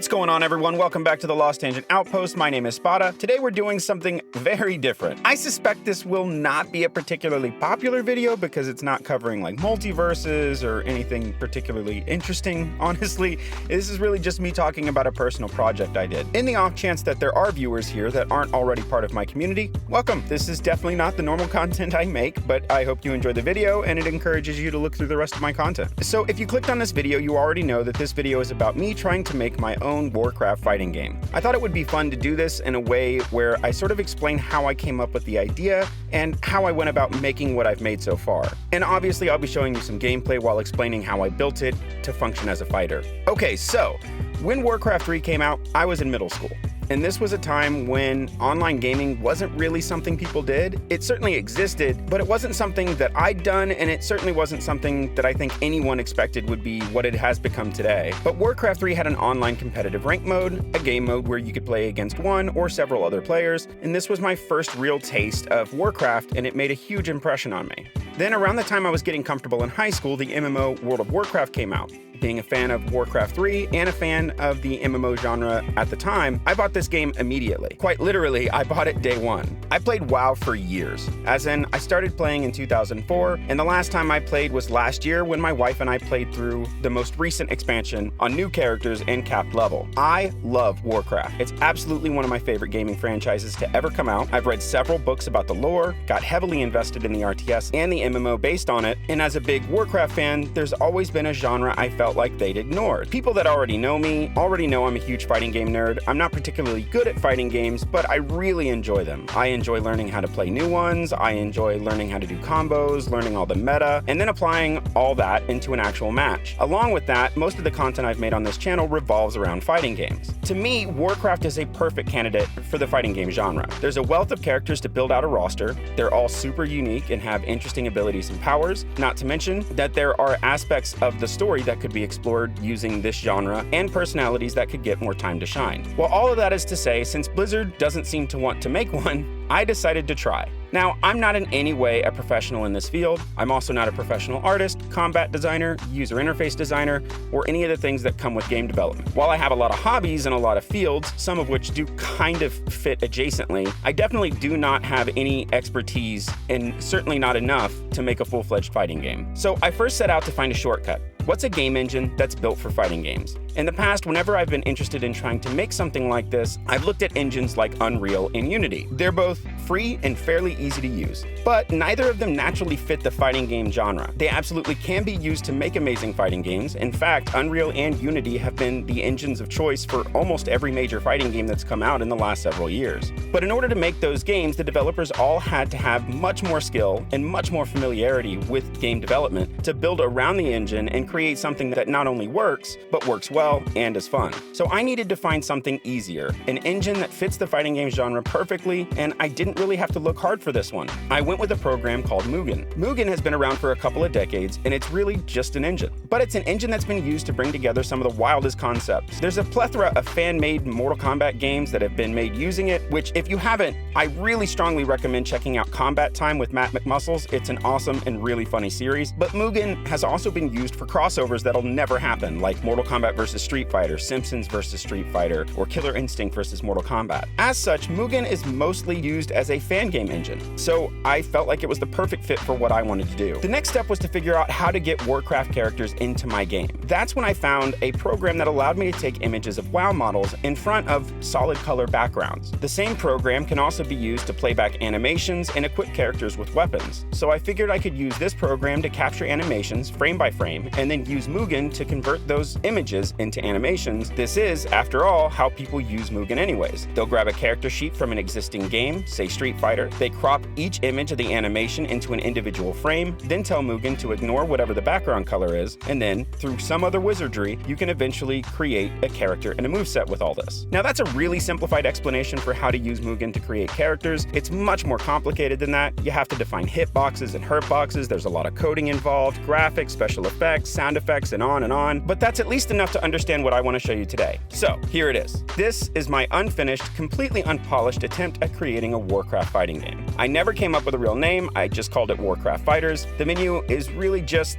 What's going on, everyone? Welcome back to the Lost Tangent Outpost. My name is Spada. Today we're doing something very different. I suspect this will not be a particularly popular video because it's not covering like multiverses or anything particularly interesting, honestly. This is really just me talking about a personal project I did. In the off chance that there are viewers here that aren't already part of my community, welcome. This is definitely not the normal content I make, but I hope you enjoy the video and it encourages you to look through the rest of my content. So if you clicked on this video, you already know that this video is about me trying to make my own Warcraft fighting game. I thought it would be fun to do this in a way where I sort of explain how I came up with the idea and how I went about making what I've made so far. And obviously I'll be showing you some gameplay while explaining how I built it to function as a fighter. Okay, so when Warcraft 3 came out, I was in middle school. And this was a time when online gaming wasn't really something people did. It certainly existed, but it wasn't something that I'd done, and it certainly wasn't something that I think anyone expected would be what it has become today. But Warcraft 3 had an online competitive rank mode, a game mode where you could play against one or several other players, and this was my first real taste of Warcraft, and it made a huge impression on me. Then around the time I was getting comfortable in high school, the MMO World of Warcraft came out. Being a fan of Warcraft 3 and a fan of the MMO genre at the time, I bought this game immediately. Quite literally, I bought it day one. I played WoW for years, as in I started playing in 2004, and the last time I played was last year when my wife and I played through the most recent expansion on new characters and capped level. I love Warcraft. It's absolutely one of my favorite gaming franchises to ever come out. I've read several books about the lore, got heavily invested in the RTS and the MMO based on it, and as a big Warcraft fan, there's always been a genre I felt like they'd ignored. People that already know me already know I'm a huge fighting game nerd. I'm not particularly good at fighting games, but I really enjoy them. I enjoy learning how to play new ones, I enjoy learning how to do combos, learning all the meta, and then applying all that into an actual match. Along with that, most of the content I've made on this channel revolves around fighting games. To me, Warcraft is a perfect candidate for the fighting game genre. There's a wealth of characters to build out a roster, they're all super unique and have interesting abilities and powers, not to mention that there are aspects of the story that could be explored using this genre and personalities that could get more time to shine. Well, all of that is to say, since Blizzard doesn't seem to want to make one, I decided to try. Now, I'm not in any way a professional in this field. I'm also not a professional artist, combat designer, user interface designer, or any of the things that come with game development. While I have a lot of hobbies in a lot of fields, some of which do kind of fit adjacently, I definitely do not have any expertise and certainly not enough to make a full-fledged fighting game. So I first set out to find a shortcut. What's a game engine that's built for fighting games? In the past, whenever I've been interested in trying to make something like this, I've looked at engines like Unreal and Unity. They're both free and fairly easy to use, but neither of them naturally fit the fighting game genre. They absolutely can be used to make amazing fighting games. In fact, Unreal and Unity have been the engines of choice for almost every major fighting game that's come out in the last several years. But in order to make those games, the developers all had to have much more skill and much more familiarity with game development to build around the engine and create something that not only works, but works well and is fun. So I needed to find something easier, an engine that fits the fighting game genre perfectly, and I didn't really have to look hard for this one. I went with a program called Mugen. Mugen has been around for a couple of decades, and it's really just an engine. But it's an engine that's been used to bring together some of the wildest concepts. There's a plethora of fan-made Mortal Kombat games that have been made using it, which if you haven't, I really strongly recommend checking out Combat Time with McMuscles. It's an awesome and really funny series. But Mugen has also been used for crossovers that'll never happen, like Mortal Kombat vs. Street Fighter, Simpsons vs. Street Fighter, or Killer Instinct vs. Mortal Kombat. As such, Mugen is mostly used as a fan game engine, so I felt like it was the perfect fit for what I wanted to do. The next step was to figure out how to get Warcraft characters into my game. That's when I found a program that allowed me to take images of WoW models in front of solid color backgrounds. The same program can also be used to play back animations and equip characters with weapons, so I figured I could use this program to capture animations frame by frame and then use Mugen to convert those images into animations. This is, after all, how people use Mugen anyways. They'll grab a character sheet from an existing game, say Street Fighter, they crop each image of the animation into an individual frame, then tell Mugen to ignore whatever the background color is, and then, through some other wizardry, you can eventually create a character and a moveset with all this. Now that's a really simplified explanation for how to use Mugen to create characters. It's much more complicated than that. You have to define hitboxes and hurtboxes, there's a lot of coding involved, graphics, special effects, sound effects, and on, but that's at least enough to understand what I want to show you today. So here it is. This is my unfinished, completely unpolished attempt at creating a Warcraft fighting game. I never came up with a real name, I just called it Warcraft Fighters. The menu is really just,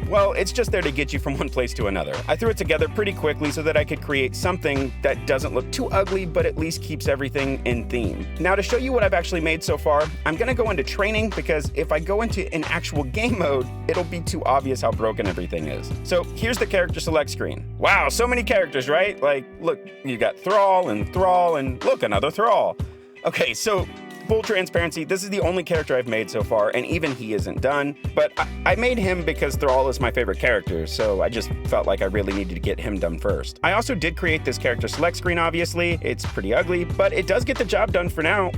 well, it's just there to get you from one place to another. I threw it together pretty quickly so that I could create something that doesn't look too ugly, but at least keeps everything in theme. Now, to show you what I've actually made so far, I'm gonna go into training because if I go into an actual game mode, it'll be too obvious how broken everything is. So here's the character select screen. Wow, so many characters, right? Like, look, you got Thrall, and look, another Thrall. Okay, so full transparency, this is the only character I've made so far, and even he isn't done. But I made him because Thrall is my favorite character, so I just felt like I really needed to get him done first. I also did create this character select screen, obviously. It's pretty ugly, but it does get the job done for now.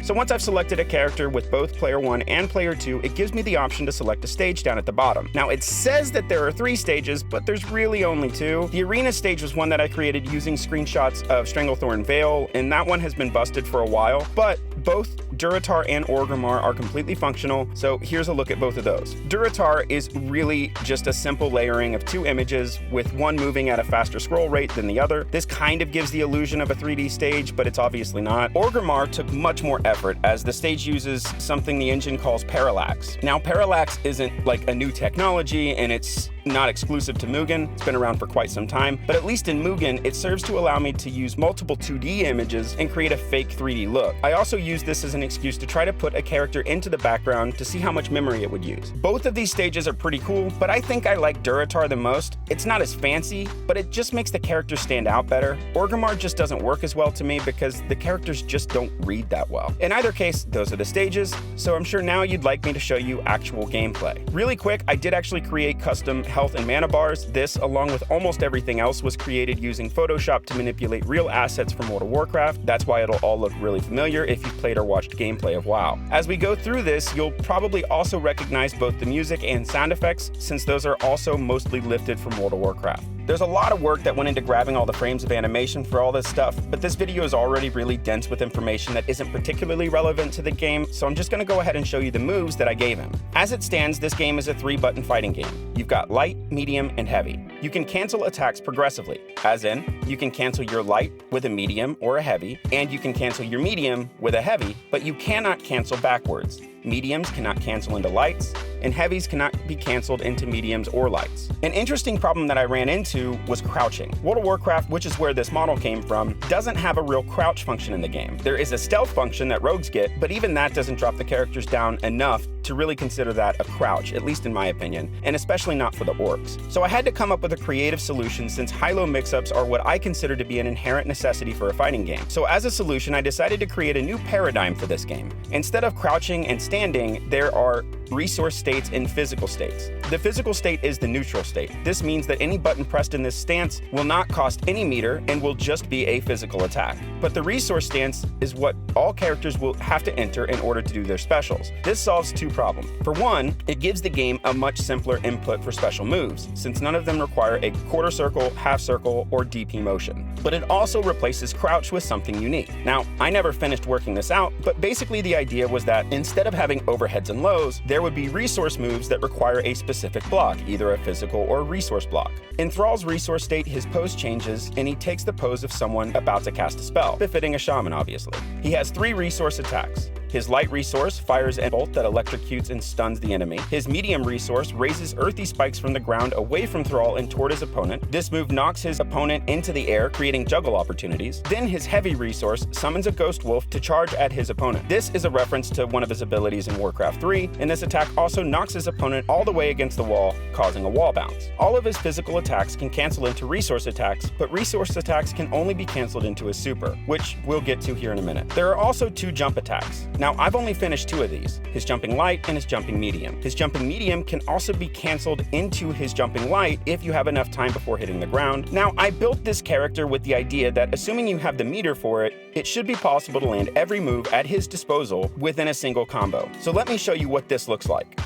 So once I've selected a character with both player 1 and player 2, it gives me the option to select a stage down at the bottom. Now, it says that there are 3 stages, but there's really only 2. The arena stage was one that I created using screenshots of Stranglethorn Vale, and that one has been busted for a while, but both Durotar and Orgrimmar are completely functional, so here's a look at both of those. Durotar is really just a simple layering of 2 images, with one moving at a faster scroll rate than the other. This kind of gives the illusion of a 3D stage, but it's obviously not. Orgrimmar took much more effort, as the stage uses something the engine calls Parallax. Now, Parallax isn't like a new technology, and it's not exclusive to Mugen. It's been around for quite some time, but at least in Mugen, it serves to allow me to use multiple 2D images and create a fake 3D look. I also use this as an excuse to try to put a character into the background to see how much memory it would use. Both of these stages are pretty cool, but I think I like Durotar the most. It's not as fancy, but it just makes the character stand out better. Orgrimmar just doesn't work as well to me because the characters just don't read that well. In either case, those are the stages, so I'm sure now you'd like me to show you actual gameplay. Really quick, I did actually create custom health and mana bars. This, along with almost everything else, was created using Photoshop to manipulate real assets from World of Warcraft. That's why it'll all look really familiar if you've played or watched gameplay of WoW. As we go through this, you'll probably also recognize both the music and sound effects, since those are also mostly lifted from World of Warcraft. There's a lot of work that went into grabbing all the frames of animation for all this stuff, but this video is already really dense with information that isn't particularly relevant to the game, so I'm just gonna go ahead and show you the moves that I gave him. As it stands, this game is a 3-button fighting game. You've got light, medium, and heavy. You can cancel attacks progressively, as in, you can cancel your light with a medium or a heavy, and you can cancel your medium with a heavy, but you cannot cancel backwards. Mediums cannot cancel into lights, and heavies cannot be canceled into mediums or lights. An interesting problem that I ran into was crouching. World of Warcraft, which is where this model came from, doesn't have a real crouch function in the game. There is a stealth function that rogues get, but even that doesn't drop the characters down enough to really consider that a crouch, at least in my opinion, and especially not for the orcs. So I had to come up with a creative solution, since high-low mix-ups are what I consider to be an inherent necessity for a fighting game. So as a solution, I decided to create a new paradigm for this game. Instead of crouching and standing, there are resource states and physical states. The physical state is the neutral state. This means that any button pressed in this stance will not cost any meter and will just be a physical attack. But the resource stance is what all characters will have to enter in order to do their specials. This solves 2 problems. For one, it gives the game a much simpler input for special moves, since none of them require a quarter circle, half circle, or DP motion. But it also replaces crouch with something unique. Now, I never finished working this out, but basically the idea was that instead of having overheads and lows, there would be resource moves that require a specific block, either a physical or resource block. In Thrall's resource state, his pose changes, and he takes the pose of someone about to cast a spell, befitting a shaman, obviously. He has 3 resource attacks. His light resource fires a bolt that electrocutes and stuns the enemy. His medium resource raises earthy spikes from the ground away from Thrall and toward his opponent. This move knocks his opponent into the air, creating juggle opportunities. Then his heavy resource summons a ghost wolf to charge at his opponent. This is a reference to one of his abilities in Warcraft 3, and this attack also knocks his opponent all the way against the wall, causing a wall bounce. All of his physical attacks can cancel into resource attacks, but resource attacks can only be canceled into his super, which we'll get to here in a minute. There are also 2 jump attacks. Now, I've only finished 2 of these, his jumping light and his jumping medium. His jumping medium can also be canceled into his jumping light if you have enough time before hitting the ground. Now, I built this character with the idea that assuming you have the meter for it, it should be possible to land every move at his disposal within a single combo. So let me show you what this looks like.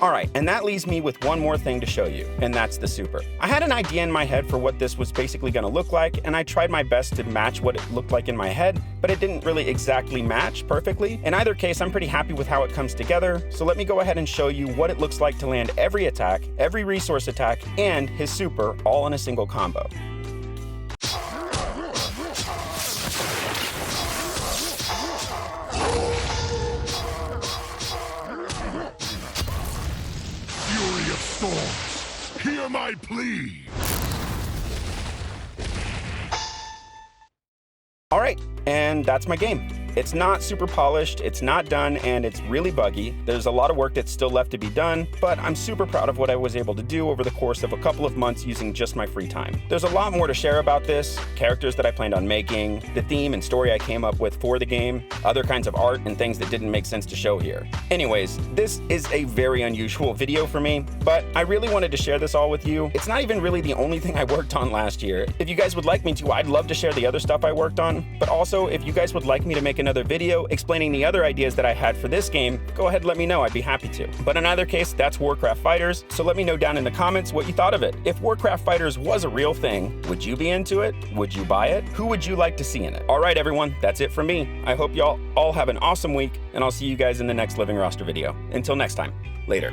All right, and that leaves me with one more thing to show you, and that's the super. I had an idea in my head for what this was basically gonna look like, and I tried my best to match what it looked like in my head, but it didn't really exactly match perfectly. In either case, I'm pretty happy with how it comes together, so let me go ahead and show you what it looks like to land every attack, every resource attack, and his super all in a single combo. Storms, hear my plea! All right, and that's my game. It's not super polished, it's not done, and it's really buggy. There's a lot of work that's still left to be done, but I'm super proud of what I was able to do over the course of a couple of months using just my free time. There's a lot more to share about this, characters that I planned on making, the theme and story I came up with for the game, other kinds of art and things that didn't make sense to show here. Anyways, this is a very unusual video for me, but I really wanted to share this all with you. It's not even really the only thing I worked on last year. If you guys would like me to, I'd love to share the other stuff I worked on, but also if you guys would like me to make another video explaining the other ideas that I had for this game, go ahead and let me know, I'd be happy to. But in either case, that's Warcraft Fighters, so let me know down in the comments what you thought of it. If Warcraft Fighters was a real thing, would you be into it? Would you buy it? Who would you like to see in it? All right, everyone, that's it from me. I hope y'all all have an awesome week, and I'll see you guys in the next Living Roster video. Until next time, later.